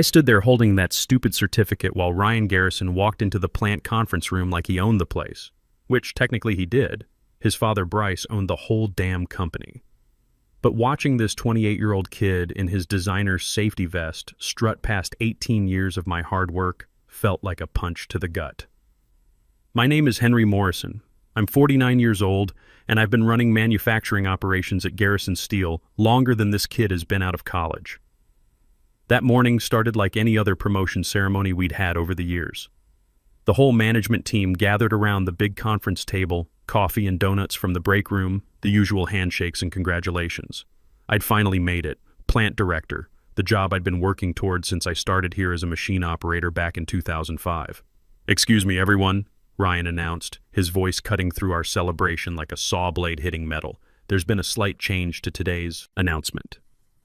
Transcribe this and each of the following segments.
I stood there holding that stupid certificate while Ryan Garrison walked into the plant conference room like he owned the place, which technically he did. His father Bryce owned the whole damn company. But watching this 28-year-old kid in his designer safety vest strut past 18 years of my hard work felt like a punch to the gut. My name is Henry Morrison. I'm 49 years old, and I've been running manufacturing operations at Garrison Steel longer than this kid has been out of college. That morning started like any other promotion ceremony we'd had over the years. The whole management team gathered around the big conference table, coffee and donuts from the break room, the usual handshakes and congratulations. I'd finally made it, plant director, the job I'd been working towards since I started here as a machine operator back in 2005. "Excuse me, everyone," Ryan announced, his voice cutting through our celebration like a saw blade hitting metal. "There's been a slight change to today's announcement."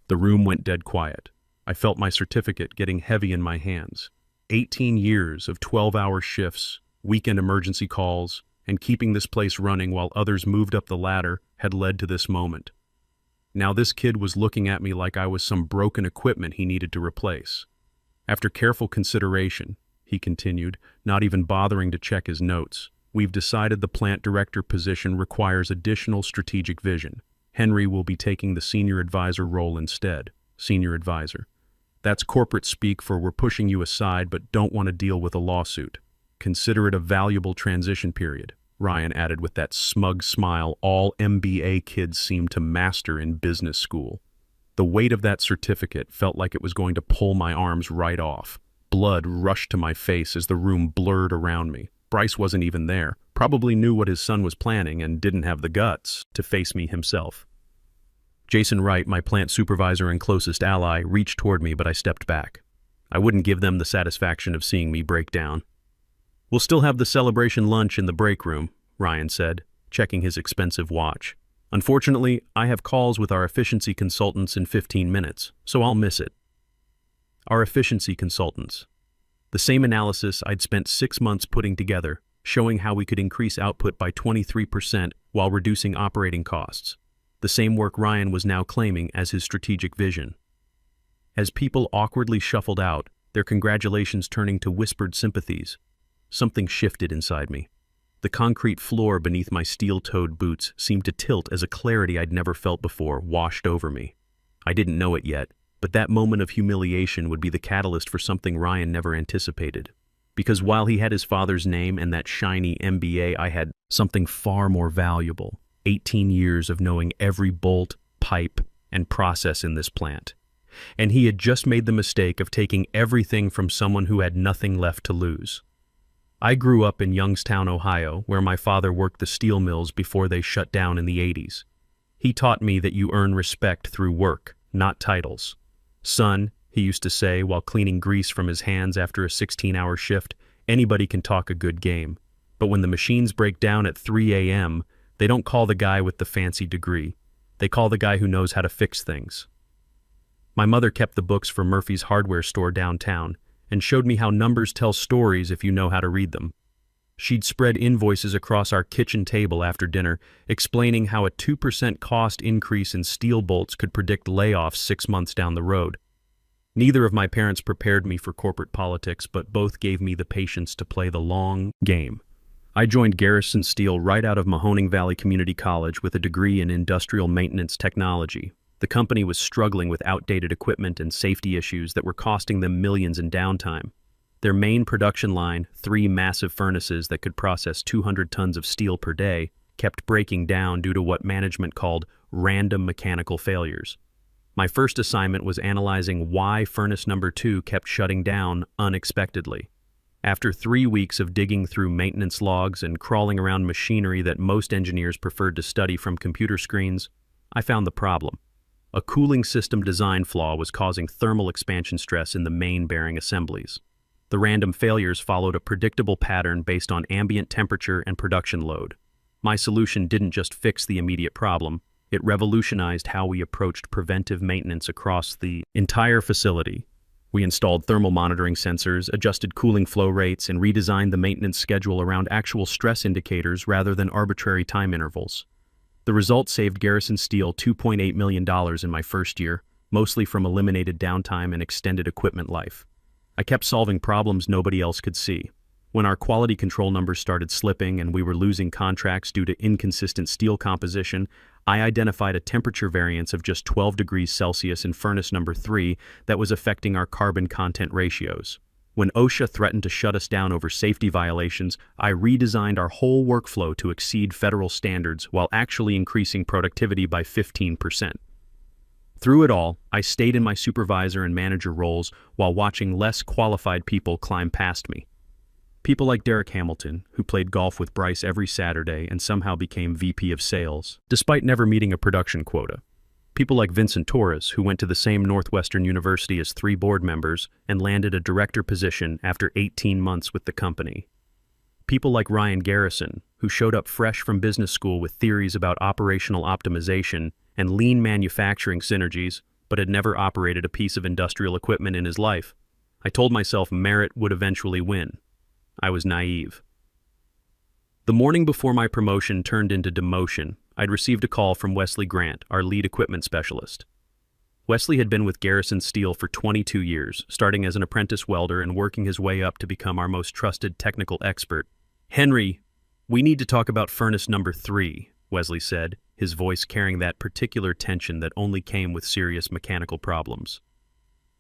The room went dead quiet. I felt my certificate getting heavy in my hands. 18 years of 12-hour shifts, weekend emergency calls, and keeping this place running while others moved up the ladder had led to this moment. Now this kid was looking at me like I was some broken equipment he needed to replace. "After careful consideration," he continued, not even bothering to check his notes, "we've decided the plant director position requires additional strategic vision. Henry will be taking the senior advisor role instead." Senior advisor. That's corporate speak for "we're pushing you aside but don't want to deal with a lawsuit. Consider it a valuable transition period," Ryan added with that smug smile all MBA kids seem to master in business school. The weight of that certificate felt like it was going to pull my arms right off. Blood rushed to my face as the room blurred around me. Bryce wasn't even there, probably knew what his son was planning and didn't have the guts to face me himself. Jason Wright, my plant supervisor and closest ally, reached toward me, but I stepped back. I wouldn't give them the satisfaction of seeing me break down. "We'll still have the celebration lunch in the break room," Ryan said, checking his expensive watch. "Unfortunately, I have calls with our efficiency consultants in 15 minutes, so I'll miss it." Our efficiency consultants. The same analysis I'd spent 6 months putting together, showing how we could increase output by 23% while reducing operating costs. The same work Ryan was now claiming as his strategic vision. As people awkwardly shuffled out, their congratulations turning to whispered sympathies, something shifted inside me. The concrete floor beneath my steel-toed boots seemed to tilt as a clarity I'd never felt before washed over me. I didn't know it yet, but that moment of humiliation would be the catalyst for something Ryan never anticipated. Because while he had his father's name and that shiny MBA, I had something far more valuable. 18 years of knowing every bolt, pipe, and process in this plant. And he had just made the mistake of taking everything from someone who had nothing left to lose. I grew up in Youngstown, Ohio, where my father worked the steel mills before they shut down in the 80s. He taught me that you earn respect through work, not titles. "Son," he used to say while cleaning grease from his hands after a 16-hour shift, "anybody can talk a good game. But when the machines break down at 3 a.m., they don't call the guy with the fancy degree. They call the guy who knows how to fix things." My mother kept the books for Murphy's hardware store downtown and showed me how numbers tell stories if you know how to read them. She'd spread invoices across our kitchen table after dinner, explaining how a 2% cost increase in steel bolts could predict layoffs 6 months down the road. Neither of my parents prepared me for corporate politics, but both gave me the patience to play the long game. I joined Garrison Steel right out of Mahoning Valley Community College with a degree in industrial maintenance technology. The company was struggling with outdated equipment and safety issues that were costing them millions in downtime. Their main production line, 3 massive furnaces that could process 200 tons of steel per day, kept breaking down due to what management called random mechanical failures. My first assignment was analyzing why furnace number 2 kept shutting down unexpectedly. After 3 weeks of digging through maintenance logs and crawling around machinery that most engineers preferred to study from computer screens, I found the problem. A cooling system design flaw was causing thermal expansion stress in the main bearing assemblies. The random failures followed a predictable pattern based on ambient temperature and production load. My solution didn't just fix the immediate problem, it revolutionized how we approached preventive maintenance across the entire facility. We installed thermal monitoring sensors, adjusted cooling flow rates, and redesigned the maintenance schedule around actual stress indicators rather than arbitrary time intervals. The result saved Garrison Steel $2.8 million in my first year, mostly from eliminated downtime and extended equipment life. I kept solving problems nobody else could see. When our quality control numbers started slipping and we were losing contracts due to inconsistent steel composition, I identified a temperature variance of just 12 degrees Celsius in furnace number 3 that was affecting our carbon content ratios. When OSHA threatened to shut us down over safety violations, I redesigned our whole workflow to exceed federal standards while actually increasing productivity by 15%. Through it all, I stayed in my supervisor and manager roles while watching less qualified people climb past me. People like Derek Hamilton, who played golf with Bryce every Saturday and somehow became VP of sales, despite never meeting a production quota. People like Vincent Torres, who went to the same Northwestern University as 3 board members and landed a director position after 18 months with the company. People like Ryan Garrison, who showed up fresh from business school with theories about operational optimization and lean manufacturing synergies, but had never operated a piece of industrial equipment in his life. I told myself merit would eventually win. I was naive. The morning before my promotion turned into demotion, I'd received a call from Wesley Grant, our lead equipment specialist. Wesley had been with Garrison Steel for 22 years, starting as an apprentice welder and working his way up to become our most trusted technical expert. "Henry, we need to talk about furnace number 3, Wesley said, his voice carrying that particular tension that only came with serious mechanical problems.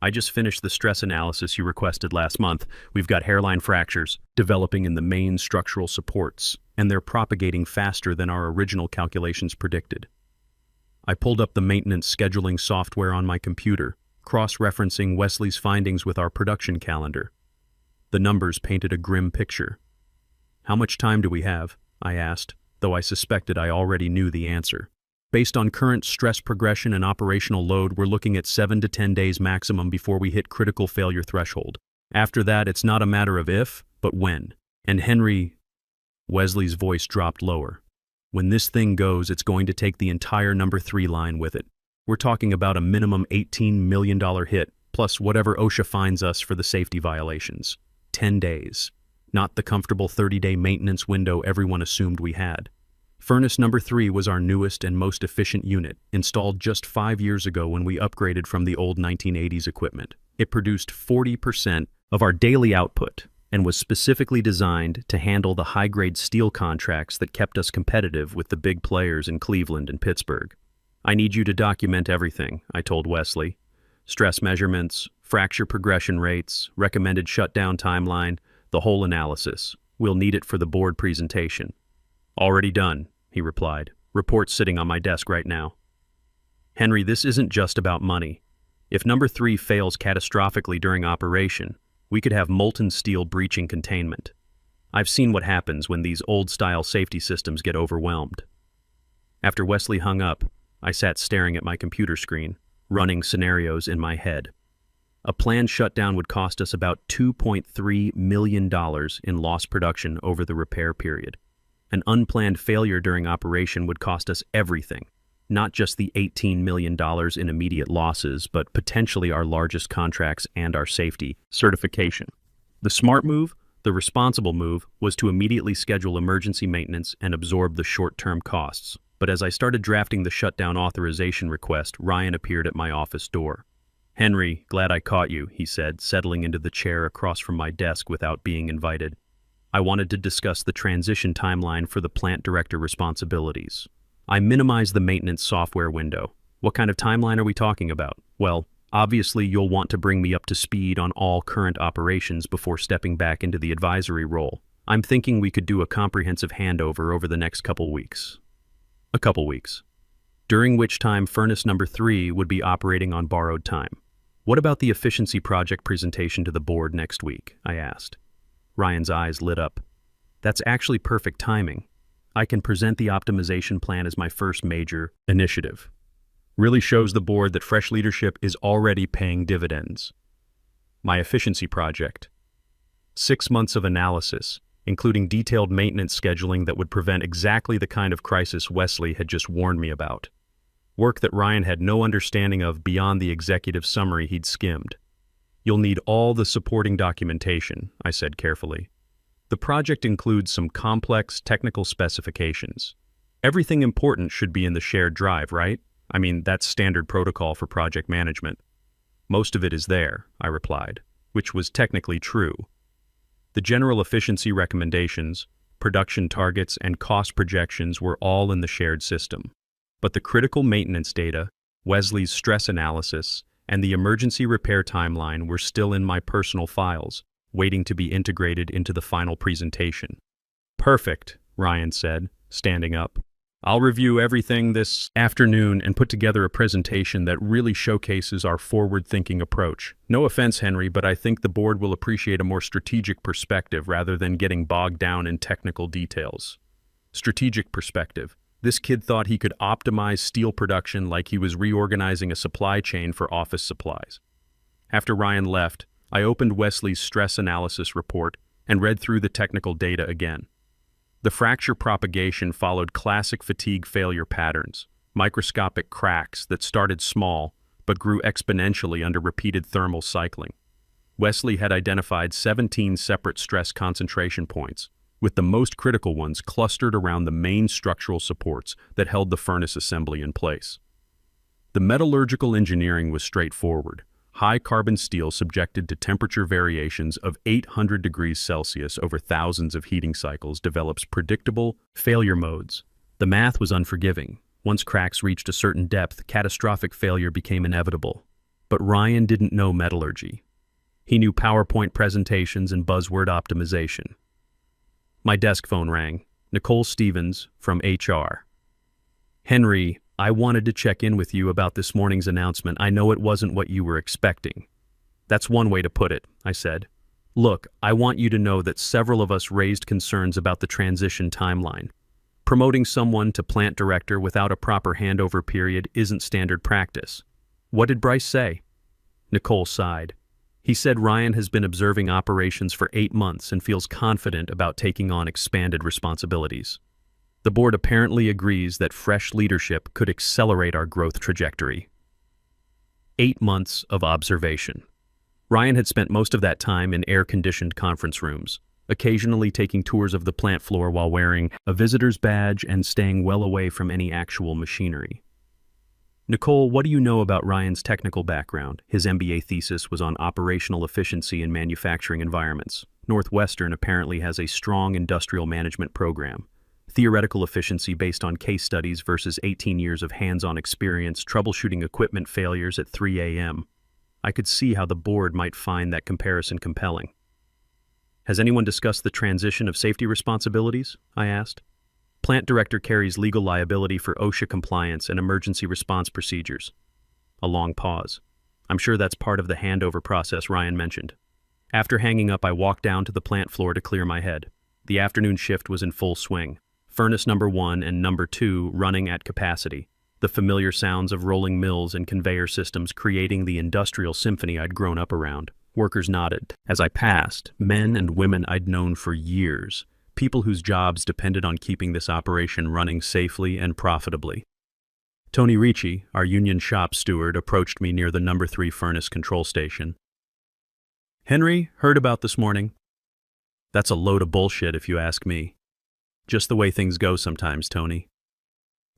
"I just finished the stress analysis you requested last month. We've got hairline fractures developing in the main structural supports, and they're propagating faster than our original calculations predicted." I pulled up the maintenance scheduling software on my computer, cross-referencing Wesley's findings with our production calendar. The numbers painted a grim picture. "How much time do we have?" I asked, though I suspected I already knew the answer. "Based on current stress progression and operational load, we're looking at 7 to 10 days maximum before we hit critical failure threshold. After that, it's not a matter of if, but when. And Henry..." Wesley's voice dropped lower. "When this thing goes, it's going to take the entire number 3 line with it. We're talking about a minimum $18 million hit, plus whatever OSHA fines us for the safety violations. 10 days. Not the comfortable 30-day maintenance window everyone assumed we had. Furnace number 3 was our newest and most efficient unit, installed just 5 years ago when we upgraded from the old 1980s equipment. It produced 40% of our daily output and was specifically designed to handle the high-grade steel contracts that kept us competitive with the big players in Cleveland and Pittsburgh. I need you to document everything," I told Wesley. "Stress measurements, fracture progression rates, recommended shutdown timeline, the whole analysis. We'll need it for the board presentation." "Already done," he replied. "Report sitting on my desk right now." "Henry, this isn't just about money. If number 3 fails catastrophically during operation, we could have molten steel breaching containment. I've seen what happens when these old-style safety systems get overwhelmed." After Wesley hung up, I sat staring at my computer screen, running scenarios in my head. A planned shutdown would cost us about $2.3 million in lost production over the repair period. An unplanned failure during operation would cost us everything, not just the $18 million in immediate losses, but potentially our largest contracts and our safety certification. The smart move, the responsible move, was to immediately schedule emergency maintenance and absorb the short-term costs. But as I started drafting the shutdown authorization request, Ryan appeared at my office door. "Henry, glad I caught you," he said, settling into the chair across from my desk without being invited. "I wanted to discuss the transition timeline for the plant director responsibilities. I minimized the maintenance software window. What kind of timeline are we talking about? Well, obviously you'll want to bring me up to speed on all current operations before stepping back into the advisory role. I'm thinking we could do a comprehensive handover over the next couple weeks." A couple weeks. During which time furnace number 3 would be operating on borrowed time. "What about the efficiency project presentation to the board next week?" I asked. Ryan's eyes lit up. "That's actually perfect timing. I can present the optimization plan as my first major initiative. Really shows the board that fresh leadership is already paying dividends. My efficiency project. 6 months of analysis, including detailed maintenance scheduling that would prevent exactly the kind of crisis Wesley had just warned me about. Work that Ryan had no understanding of beyond the executive summary he'd skimmed. You'll need all the supporting documentation," I said carefully. "The project includes some complex technical specifications. Everything important should be in the shared drive, right?" I mean, that's standard protocol for project management. Most of it is there, I replied, which was technically true. The general efficiency recommendations, production targets, and cost projections were all in the shared system. But the critical maintenance data, Wesley's stress analysis, and the emergency repair timeline were still in my personal files, waiting to be integrated into the final presentation. Perfect, Ryan said, standing up. I'll review everything this afternoon and put together a presentation that really showcases our forward-thinking approach. No offense, Henry, but I think the board will appreciate a more strategic perspective rather than getting bogged down in technical details. Strategic perspective. This kid thought he could optimize steel production like he was reorganizing a supply chain for office supplies. After Ryan left, I opened Wesley's stress analysis report and read through the technical data again. The fracture propagation followed classic fatigue failure patterns, microscopic cracks that started small but grew exponentially under repeated thermal cycling. Wesley had identified 17 separate stress concentration points, with the most critical ones clustered around the main structural supports that held the furnace assembly in place. The metallurgical engineering was straightforward. High-carbon steel subjected to temperature variations of 800 degrees Celsius over thousands of heating cycles develops predictable failure modes. The math was unforgiving. Once cracks reached a certain depth, catastrophic failure became inevitable. But Ryan didn't know metallurgy. He knew PowerPoint presentations and buzzword optimization. My desk phone rang. Nicole Stevens from HR. Henry, I wanted to check in with you about this morning's announcement. I know it wasn't what you were expecting. That's one way to put it, I said. Look, I want you to know that several of us raised concerns about the transition timeline. Promoting someone to plant director without a proper handover period isn't standard practice. What did Bryce say? Nicole sighed. He said Ryan has been observing operations for 8 months and feels confident about taking on expanded responsibilities. The board apparently agrees that fresh leadership could accelerate our growth trajectory. 8 months of observation. Ryan had spent most of that time in air-conditioned conference rooms, occasionally taking tours of the plant floor while wearing a visitor's badge and staying well away from any actual machinery. Nicole, what do you know about Ryan's technical background? His MBA thesis was on operational efficiency in manufacturing environments. Northwestern apparently has a strong industrial management program. Theoretical efficiency based on case studies versus 18 years of hands-on experience troubleshooting equipment failures at 3 a.m. I could see how the board might find that comparison compelling. Has anyone discussed the transition of safety responsibilities? I asked. Plant director carries legal liability for OSHA compliance and emergency response procedures. A long pause. I'm sure that's part of the handover process Ryan mentioned. After hanging up, I walked down to the plant floor to clear my head. The afternoon shift was in full swing. Furnace number 1 and number 2 running at capacity, the familiar sounds of rolling mills and conveyor systems creating the industrial symphony I'd grown up around. Workers nodded. As I passed, men and women I'd known for years, people whose jobs depended on keeping this operation running safely and profitably. Tony Ricci, our union shop steward, approached me near the number 3 furnace control station. Henry, heard about this morning? That's a load of bullshit if you ask me. Just the way things go sometimes, Tony.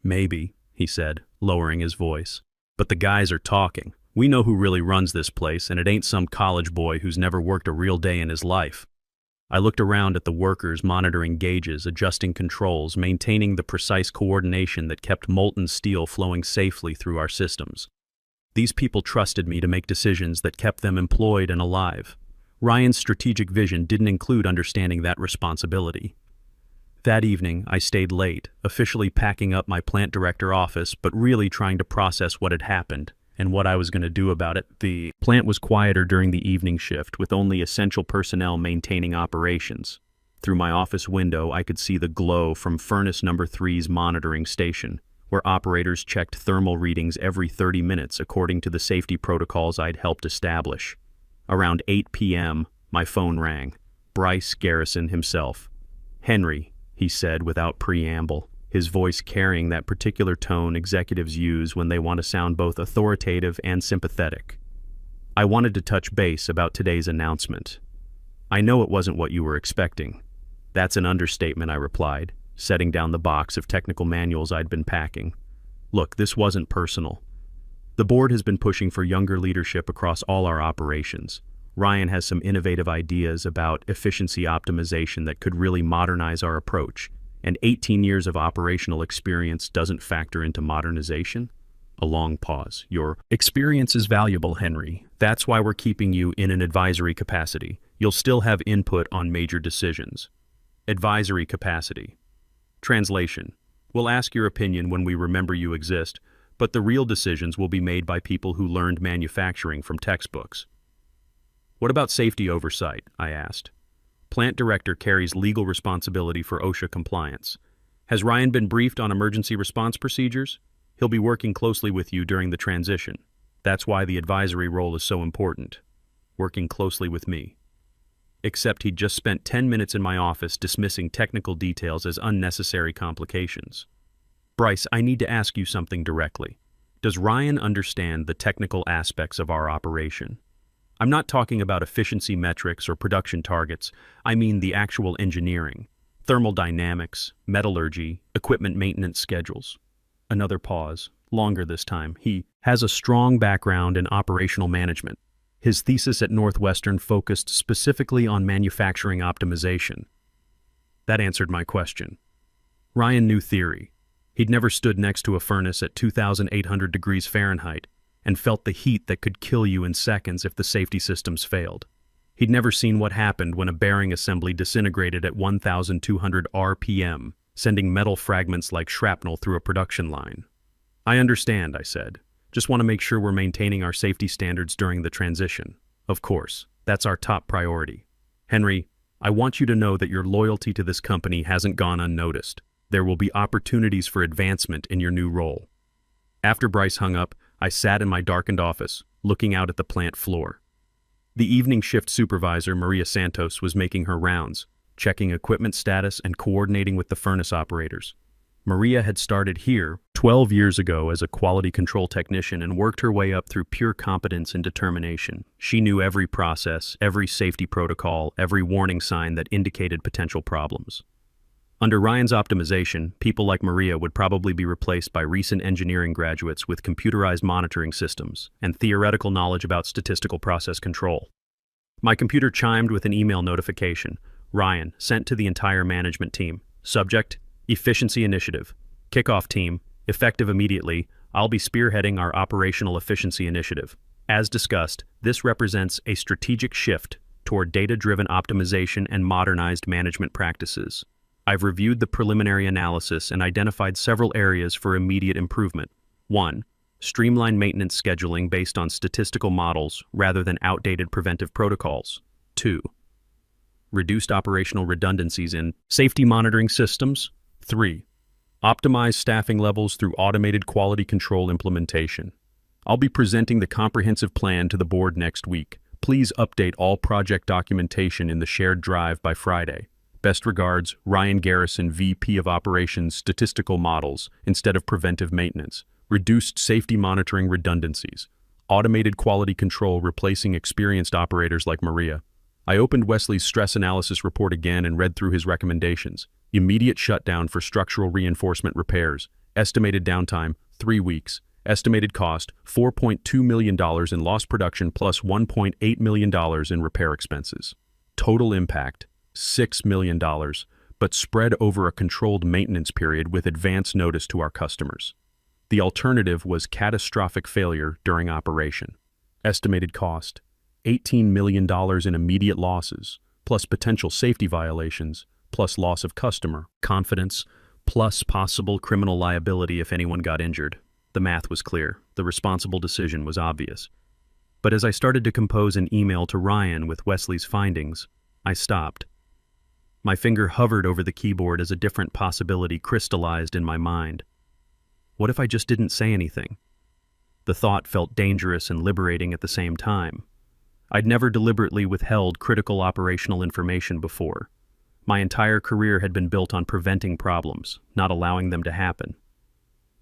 Maybe, he said, lowering his voice. But the guys are talking. We know who really runs this place, and it ain't some college boy who's never worked a real day in his life. I looked around at the workers monitoring gauges, adjusting controls, maintaining the precise coordination that kept molten steel flowing safely through our systems. These people trusted me to make decisions that kept them employed and alive. Ryan's strategic vision didn't include understanding that responsibility. That evening, I stayed late, officially packing up my plant director office, but really trying to process what had happened and what I was going to do about it. The plant was quieter during the evening shift, with only essential personnel maintaining operations. Through my office window, I could see the glow from furnace number 3's monitoring station, where operators checked thermal readings every 30 minutes according to the safety protocols I'd helped establish. Around 8 p.m., my phone rang. Bryce Garrison himself. Henry, he said without preamble, his voice carrying that particular tone executives use when they want to sound both authoritative and sympathetic. I wanted to touch base about today's announcement. I know it wasn't what you were expecting. That's an understatement, I replied, setting down the box of technical manuals I'd been packing. Look, this wasn't personal. The board has been pushing for younger leadership across all our operations. Ryan has some innovative ideas about efficiency optimization that could really modernize our approach, and 18 years of operational experience doesn't factor into modernization? A long pause. Your experience is valuable, Henry. That's why we're keeping you in an advisory capacity. You'll still have input on major decisions. Advisory capacity. Translation. We'll ask your opinion when we remember you exist, but the real decisions will be made by people who learned manufacturing from textbooks. What about safety oversight? I asked. Plant director carries legal responsibility for OSHA compliance. Has Ryan been briefed on emergency response procedures? He'll be working closely with you during the transition. That's why the advisory role is so important. Working closely with me. Except he'd just spent 10 minutes in my office dismissing technical details as unnecessary complications. Bryce, I need to ask you something directly. Does Ryan understand the technical aspects of our operation? I'm not talking about efficiency metrics or production targets. I mean the actual engineering, thermodynamics, metallurgy, equipment maintenance schedules. Another pause, longer this time. He has a strong background in operational management. His thesis at Northwestern focused specifically on manufacturing optimization. That answered my question. Ryan knew theory. He'd never stood next to a furnace at 2,800 degrees Fahrenheit and felt the heat that could kill you in seconds if the safety systems failed. He'd never seen what happened when a bearing assembly disintegrated at 1,200 RPM, sending metal fragments like shrapnel through a production line. I understand, I said. Just want to make sure we're maintaining our safety standards during the transition. Of course, that's our top priority. Henry, I want you to know that your loyalty to this company hasn't gone unnoticed. There will be opportunities for advancement in your new role. After Bryce hung up, I sat in my darkened office, looking out at the plant floor. The evening shift supervisor, Maria Santos, was making her rounds, checking equipment status and coordinating with the furnace operators. Maria had started here 12 years ago as a quality control technician and worked her way up through pure competence and determination. She knew every process, every safety protocol, every warning sign that indicated potential problems. Under Ryan's optimization, people like Maria would probably be replaced by recent engineering graduates with computerized monitoring systems and theoretical knowledge about statistical process control. My computer chimed with an email notification. Ryan, sent to the entire management team. Subject, Efficiency Initiative. Kickoff team, effective immediately. I'll be spearheading our operational efficiency initiative. As discussed, this represents a strategic shift toward data-driven optimization and modernized management practices. I've reviewed the preliminary analysis and identified several areas for immediate improvement. 1. Streamline maintenance scheduling based on statistical models rather than outdated preventive protocols. 2. Reduced operational redundancies in safety monitoring systems. 3. Optimize staffing levels through automated quality control implementation. I'll be presenting the comprehensive plan to the board next week. Please update all project documentation in the shared drive by Friday. Best regards, Ryan Garrison, VP of Operations, Statistical Models, instead of preventive maintenance. Reduced safety monitoring redundancies. Automated quality control replacing experienced operators like Maria. I opened Wesley's stress analysis report again and read through his recommendations. Immediate shutdown for structural reinforcement repairs. Estimated downtime, 3 weeks. Estimated cost, $4.2 million in lost production plus $1.8 million in repair expenses. Total impact, $6 million, but spread over a controlled maintenance period with advance notice to our customers. The alternative was catastrophic failure during operation. Estimated cost, $18 million in immediate losses, plus potential safety violations, plus loss of customer confidence, plus possible criminal liability if anyone got injured. The math was clear. The responsible decision was obvious. But as I started to compose an email to Ryan with Wesley's findings, I stopped. My finger hovered over the keyboard as a different possibility crystallized in my mind. What if I just didn't say anything? The thought felt dangerous and liberating at the same time. I'd never deliberately withheld critical operational information before. My entire career had been built on preventing problems, not allowing them to happen.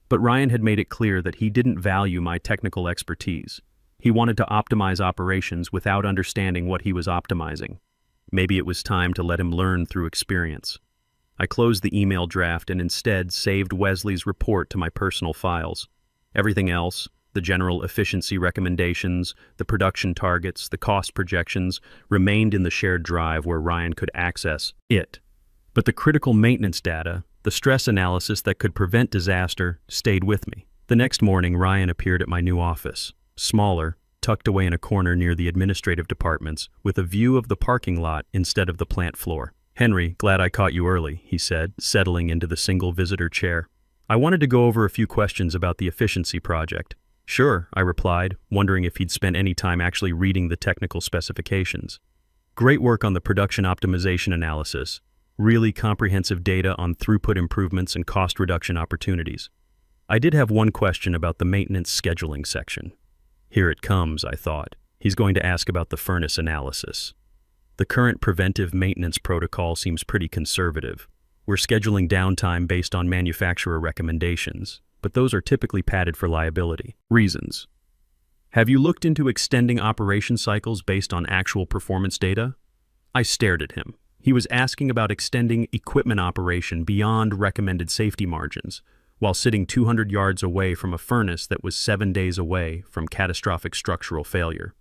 But Ryan had made it clear that he didn't value my technical expertise. He wanted to optimize operations without understanding what he was optimizing. Maybe it was time to let him learn through experience. I closed the email draft and instead saved Wesley's report to my personal files. Everything else, the general efficiency recommendations, the production targets, the cost projections, remained in the shared drive where Ryan could access it. But the critical maintenance data, the stress analysis that could prevent disaster, stayed with me. The next morning, Ryan appeared at my new office, smaller, tucked away in a corner near the administrative departments, with a view of the parking lot instead of the plant floor. "Henry, glad I caught you early," he said, settling into the single visitor chair. "I wanted to go over a few questions about the efficiency project." "Sure," I replied, wondering if he'd spent any time actually reading the technical specifications. "Great work on the production optimization analysis. Really comprehensive data on throughput improvements and cost reduction opportunities. I did have one question about the maintenance scheduling section." Here it comes, I thought. He's going to ask about the furnace analysis. The current preventive maintenance protocol seems pretty conservative. We're scheduling downtime based on manufacturer recommendations, but those are typically padded for liability reasons. "Have you looked into extending operation cycles based on actual performance data?" I stared at him. He was asking about extending equipment operation beyond recommended safety margins, while sitting 200 yards away from a furnace that was 7 days away from catastrophic structural failure.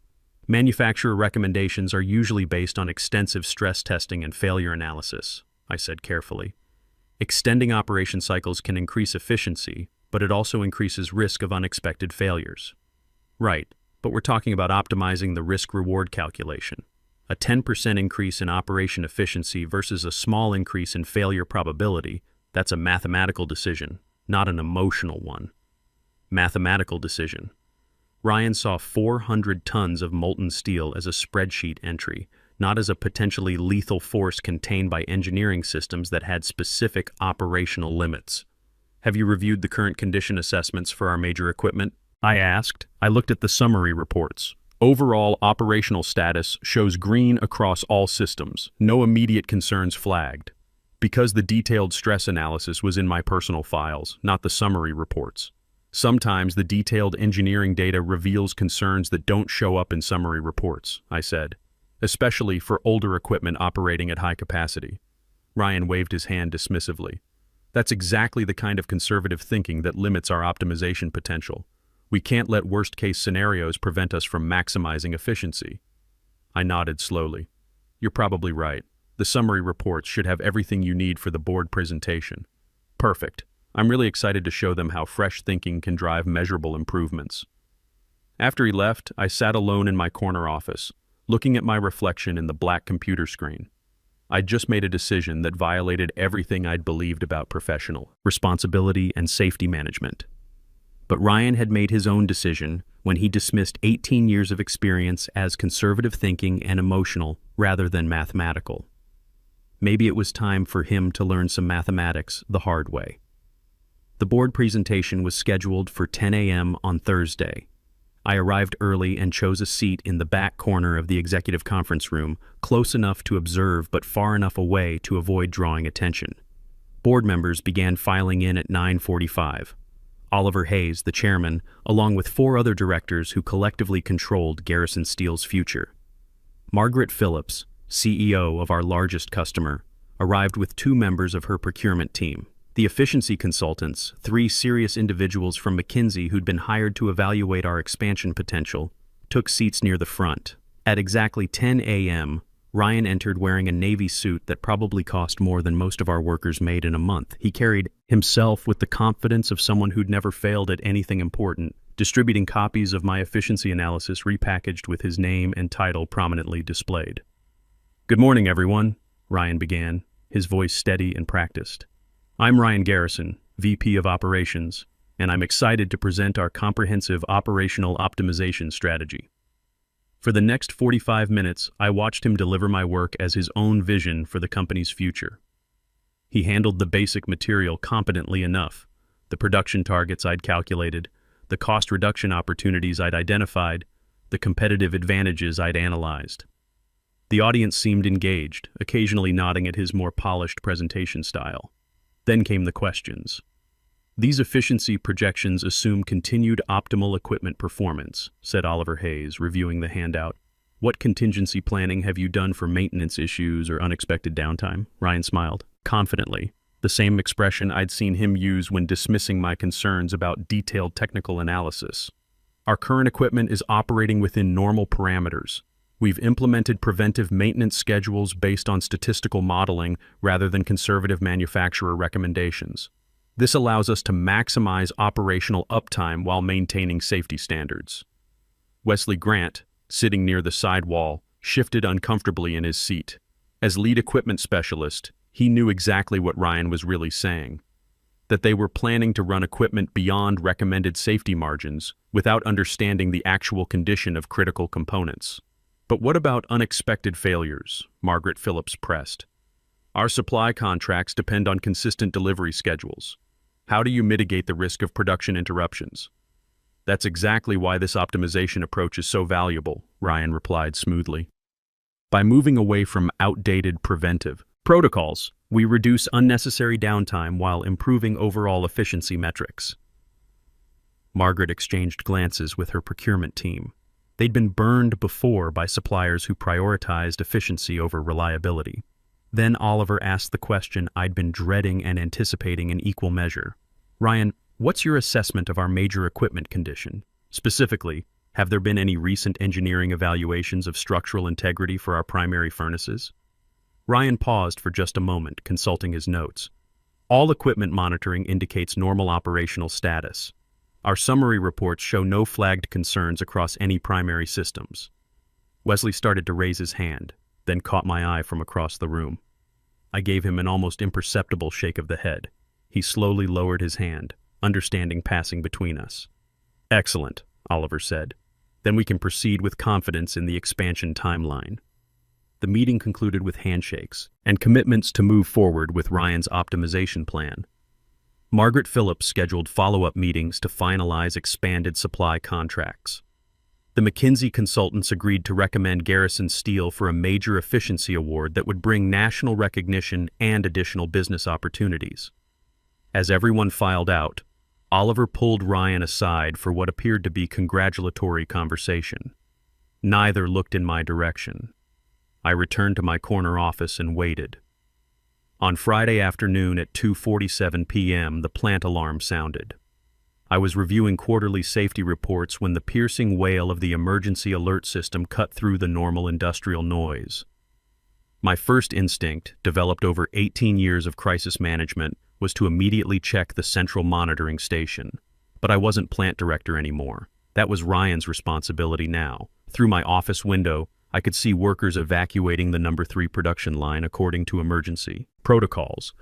"Manufacturer recommendations are usually based on extensive stress testing and failure analysis," I said carefully. "Extending operation cycles can increase efficiency, but it also increases risk of unexpected failures." "Right, but we're talking about optimizing the risk-reward calculation. A 10% increase in operation efficiency versus a small increase in failure probability, that's a mathematical decision, not an emotional one." Mathematical decision. Ryan saw 400 tons of molten steel as a spreadsheet entry, not as a potentially lethal force contained by engineering systems that had specific operational limits. "Have you reviewed the current condition assessments for our major equipment?" I asked. I looked at the summary reports. Overall operational status shows green across all systems, no immediate concerns flagged. Because the detailed stress analysis was in my personal files, not the summary reports. Sometimes the detailed engineering data reveals concerns that don't show up in summary reports, I said, especially for older equipment operating at high capacity. Ryan waved his hand dismissively. "That's exactly the kind of conservative thinking that limits our optimization potential. We can't let worst-case scenarios prevent us from maximizing efficiency." I nodded slowly. "You're probably right. The summary reports should have everything you need for the board presentation." "Perfect. I'm really excited to show them how fresh thinking can drive measurable improvements." After he left, I sat alone in my corner office, looking at my reflection in the black computer screen. I'd just made a decision that violated everything I'd believed about professional responsibility and safety management. But Ryan had made his own decision when he dismissed 18 years of experience as conservative thinking and emotional rather than mathematical. Maybe it was time for him to learn some mathematics the hard way. The board presentation was scheduled for 10 a.m. on Thursday. I arrived early and chose a seat in the back corner of the executive conference room, close enough to observe but far enough away to avoid drawing attention. Board members began filing in at 9:45. Oliver Hayes, the chairman, along with 4 other directors who collectively controlled Garrison Steel's future. Margaret Phillips, CEO of our largest customer, arrived with 2 members of her procurement team. The efficiency consultants, 3 serious individuals from McKinsey who'd been hired to evaluate our expansion potential, took seats near the front. At exactly 10 a.m., Ryan entered wearing a navy suit that probably cost more than most of our workers made in a month. He carried himself with the confidence of someone who'd never failed at anything important, distributing copies of my efficiency analysis repackaged with his name and title prominently displayed. "Good morning, everyone," Ryan began, his voice steady and practiced. "I'm Ryan Garrison, VP of Operations, and I'm excited to present our comprehensive operational optimization strategy." For the next 45 minutes, I watched him deliver my work as his own vision for the company's future. He handled the basic material competently enough, the production targets I'd calculated, the cost reduction opportunities I'd identified, the competitive advantages I'd analyzed. The audience seemed engaged, occasionally nodding at his more polished presentation style. Then came the questions. "These efficiency projections assume continued optimal equipment performance," said Oliver Hayes, reviewing the handout. What contingency planning have you done for maintenance issues or unexpected downtime? Ryan smiled, confidently, the same expression I'd seen him use when dismissing my concerns about detailed technical analysis. Our current equipment is operating within normal parameters. We've implemented preventive maintenance schedules based on statistical modeling rather than conservative manufacturer recommendations. This allows us to maximize operational uptime while maintaining safety standards. Wesley Grant, sitting near the side wall, shifted uncomfortably in his seat. As lead equipment specialist, he knew exactly what Ryan was really saying, that they were planning to run equipment beyond recommended safety margins without understanding the actual condition of critical components. But what about unexpected failures? Margaret Phillips pressed. Our supply contracts depend on consistent delivery schedules. How do you mitigate the risk of production interruptions? That's exactly why this optimization approach is so valuable, Ryan replied smoothly. By moving away from outdated preventive protocols, we reduce unnecessary downtime while improving overall efficiency metrics. Margaret exchanged glances with her procurement team. They'd been burned before by suppliers who prioritized efficiency over reliability. Then Oliver asked the question I'd been dreading and anticipating in equal measure. Ryan, what's your assessment of our major equipment condition? Specifically, have there been any recent engineering evaluations of structural integrity for our primary furnaces? Ryan paused for just a moment, consulting his notes. All equipment monitoring indicates normal operational status. Our summary reports show no flagged concerns across any primary systems. Wesley started to raise his hand, then caught my eye from across the room. I gave him an almost imperceptible shake of the head. He slowly lowered his hand, understanding passing between us. Excellent, Oliver said. Then we can proceed with confidence in the expansion timeline. The meeting concluded with handshakes and commitments to move forward with Ryan's optimization plan. Margaret Phillips scheduled follow-up meetings to finalize expanded supply contracts. The McKinsey consultants agreed to recommend Garrison Steel for a major efficiency award that would bring national recognition and additional business opportunities. As everyone filed out, Oliver pulled Ryan aside for what appeared to be congratulatory conversation. Neither looked in my direction. I returned to my corner office and waited. On Friday afternoon at 2:47 p.m., the plant alarm sounded. I was reviewing quarterly safety reports when the piercing wail of the emergency alert system cut through the normal industrial noise. My first instinct, developed over 18 years of crisis management, was to immediately check the central monitoring station. But I wasn't plant director anymore. That was Ryan's responsibility now. Through my office window, I could see workers evacuating the number 3 production line according to emergency protocols.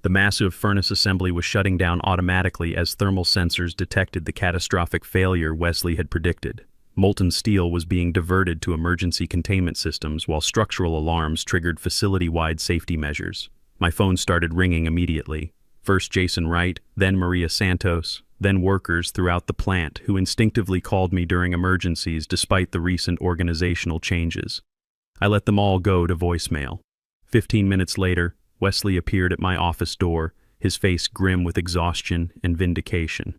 The massive furnace assembly was shutting down automatically as thermal sensors detected the catastrophic failure Wesley had predicted. Molten steel was being diverted to emergency containment systems while structural alarms triggered facility-wide safety measures. My phone started ringing immediately. First Jason Wright, then Maria Santos, then workers throughout the plant who instinctively called me during emergencies despite the recent organizational changes. I let them all go to voicemail. 15 minutes later, Wesley appeared at my office door, his face grim with exhaustion and vindication.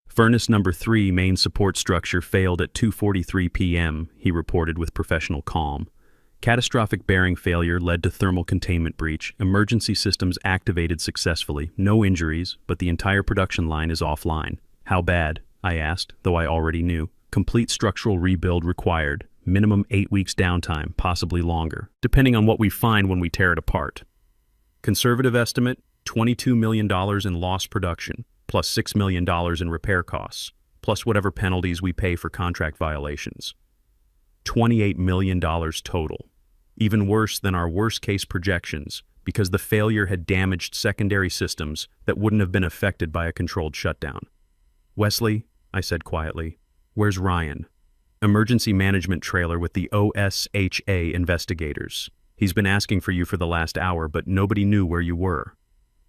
Furnace number 3 main support structure failed at 2:43 p.m., he reported with professional calm. Catastrophic bearing failure led to thermal containment breach. Emergency systems activated successfully. No injuries, but the entire production line is offline. How bad? I asked, though I already knew. Complete structural rebuild required. Minimum 8 weeks downtime, possibly longer, depending on what we find when we tear it apart. Conservative estimate, $22 million in lost production, plus $6 million in repair costs, plus whatever penalties we pay for contract violations. $28 million total. Even worse than our worst-case projections, because the failure had damaged secondary systems that wouldn't have been affected by a controlled shutdown. Wesley, I said quietly, where's Ryan? Emergency management trailer with the OSHA investigators. He's been asking for you for the last hour, but nobody knew where you were.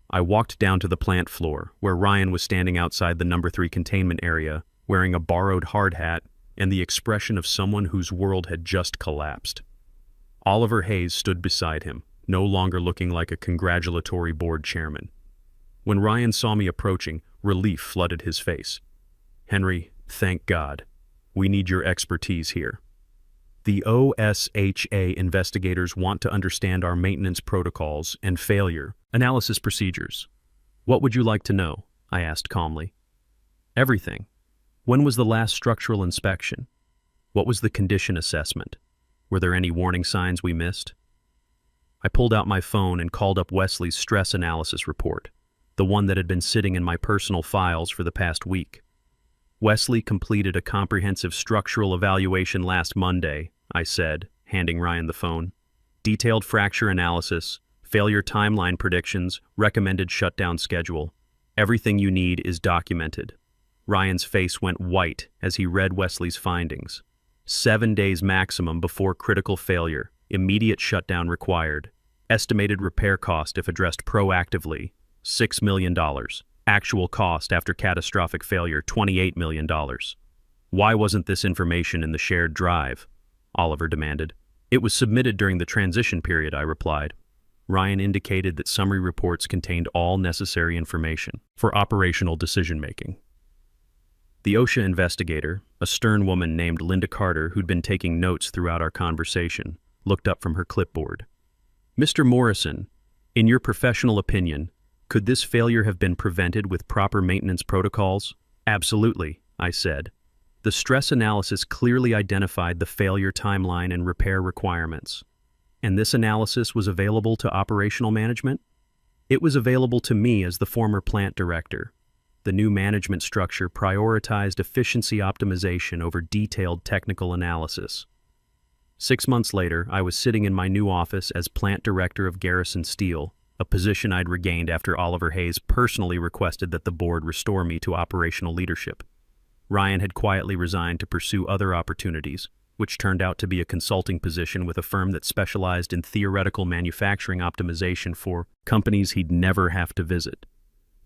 I walked down to the plant floor, where Ryan was standing outside the number 3 containment area, wearing a borrowed hard hat and the expression of someone whose world had just collapsed. Oliver Hayes stood beside him, no longer looking like a congratulatory board chairman. When Ryan saw me approaching, relief flooded his face. Henry, thank God. We need your expertise here. The OSHA investigators want to understand our maintenance protocols and failure analysis procedures. What would you like to know? I asked calmly. Everything. When was the last structural inspection? What was the condition assessment? Were there any warning signs we missed? I pulled out my phone and called up Wesley's stress analysis report, the one that had been sitting in my personal files for the past week. Wesley completed a comprehensive structural evaluation last Monday, I said, handing Ryan the phone. Detailed fracture analysis, failure timeline predictions, recommended shutdown schedule. Everything you need is documented. Ryan's face went white as he read Wesley's findings. 7 days maximum before critical failure, immediate shutdown required. Estimated repair cost if addressed proactively, $6 million. Actual cost after catastrophic failure, $28 million. Why wasn't this information in the shared drive? Oliver demanded. It was submitted during the transition period, I replied. Ryan indicated that summary reports contained all necessary information for operational decision-making. The OSHA investigator, a stern woman named Linda Carter who'd been taking notes throughout our conversation, looked up from her clipboard. Mr. Morrison, in your professional opinion, could this failure have been prevented with proper maintenance protocols? Absolutely, I said. The stress analysis clearly identified the failure timeline and repair requirements. And this analysis was available to operational management? It was available to me as the former plant director. The new management structure prioritized efficiency optimization over detailed technical analysis. 6 months later, I was sitting in my new office as plant director of Garrison Steel, a position I'd regained after Oliver Hayes personally requested that the board restore me to operational leadership. Ryan had quietly resigned to pursue other opportunities, which turned out to be a consulting position with a firm that specialized in theoretical manufacturing optimization for companies he'd never have to visit.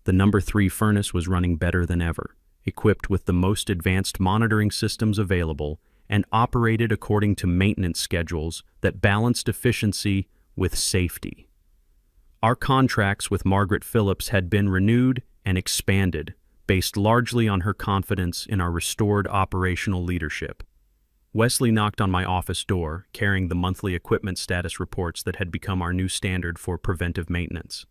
The number 3 furnace was running better than ever, equipped with the most advanced monitoring systems available and operated according to maintenance schedules that balanced efficiency with safety. Our contracts with Margaret Phillips had been renewed and expanded, based largely on her confidence in our restored operational leadership. Wesley knocked on my office door, carrying the monthly equipment status reports that had become our new standard for preventive maintenance.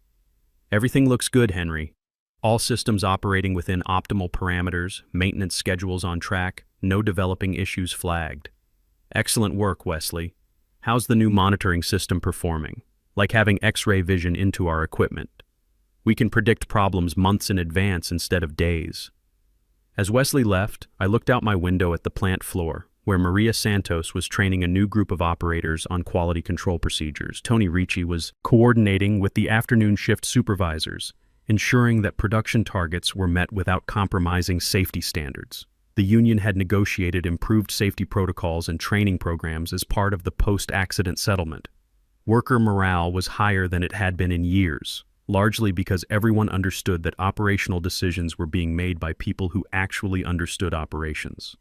Everything looks good, Henry. All systems operating within optimal parameters, maintenance schedules on track, no developing issues flagged. Excellent work, Wesley. How's the new monitoring system performing? Like having X-ray vision into our equipment. We can predict problems months in advance instead of days. As Wesley left, I looked out my window at the plant floor, where Maria Santos was training a new group of operators on quality control procedures. Tony Ricci was coordinating with the afternoon shift supervisors, ensuring that production targets were met without compromising safety standards. The union had negotiated improved safety protocols and training programs as part of the post-accident settlement. Worker morale was higher than it had been in years, largely because everyone understood that operational decisions were being made by people who actually understood operations.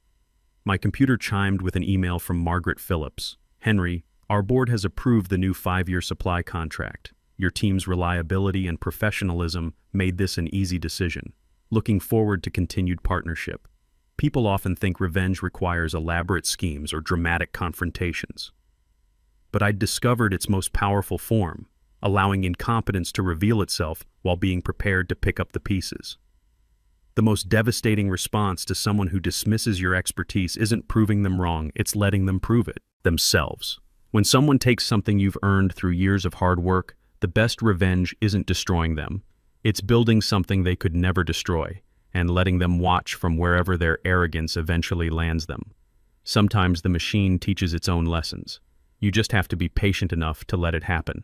My computer chimed with an email from Margaret Phillips. Henry, our board has approved the new 5-year supply contract. Your team's reliability and professionalism made this an easy decision. Looking forward to continued partnership. People often think revenge requires elaborate schemes or dramatic confrontations. But I'd discovered its most powerful form, allowing incompetence to reveal itself while being prepared to pick up the pieces. The most devastating response to someone who dismisses your expertise isn't proving them wrong, it's letting them prove it themselves. When someone takes something you've earned through years of hard work, the best revenge isn't destroying them. It's building something they could never destroy, and letting them watch from wherever their arrogance eventually lands them. Sometimes the machine teaches its own lessons. You just have to be patient enough to let it happen.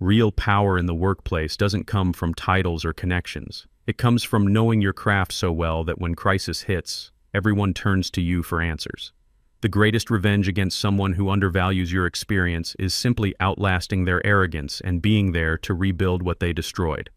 Real power in the workplace doesn't come from titles or connections. It comes from knowing your craft so well that when crisis hits, everyone turns to you for answers. The greatest revenge against someone who undervalues your experience is simply outlasting their arrogance and being there to rebuild what they destroyed.